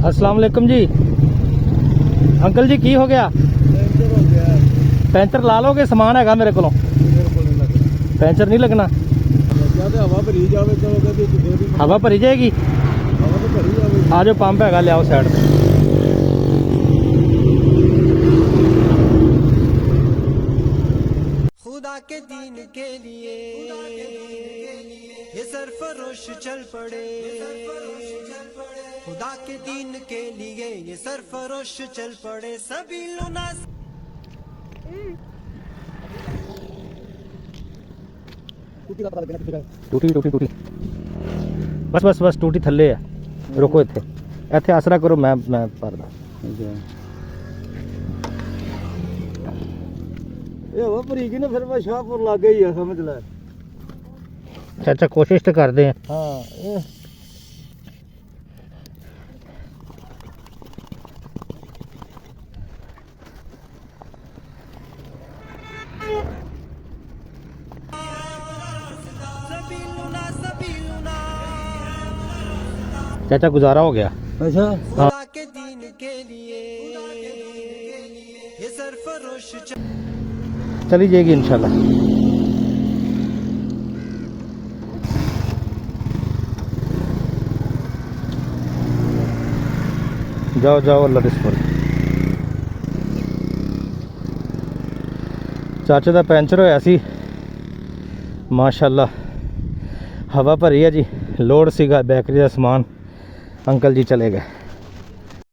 अस्सलाम वालेकुम जी। अंकल जी की हो गया? पैंचर ला लोगे? समान हैगा मेरे को। पैंचर नहीं लगना। हवा भरी जाएगी। आ जाओ, पंप हैगा, लियाओ साइड पे। खुदा के दीन के लिए ये सरफरोश चल पड़े, खुदा के दीन के लिए ये सरफरोश चल पड़े। सभी लोना टूटी बस टूटी थले है। रुको इत्थे आसरा करो, मैं भरदा। ये वो भरीकी ने फिर मैं शाहपुर लागे ही है, समझ ले। चाचा कोशिश तो करते हैं। हाँ चाचा गुजारा हो गया। अच्छा, खुदा के दीन के लिए ये सरफरोश चली जाएगी इंशाल्लाह। जाओ अल्लाह रिस्क। चाचे का पैंचर होया सी, माशाल्लाह हवा भरी है जी। लोड सीगा बैकरी का समान। अंकल जी चले गए।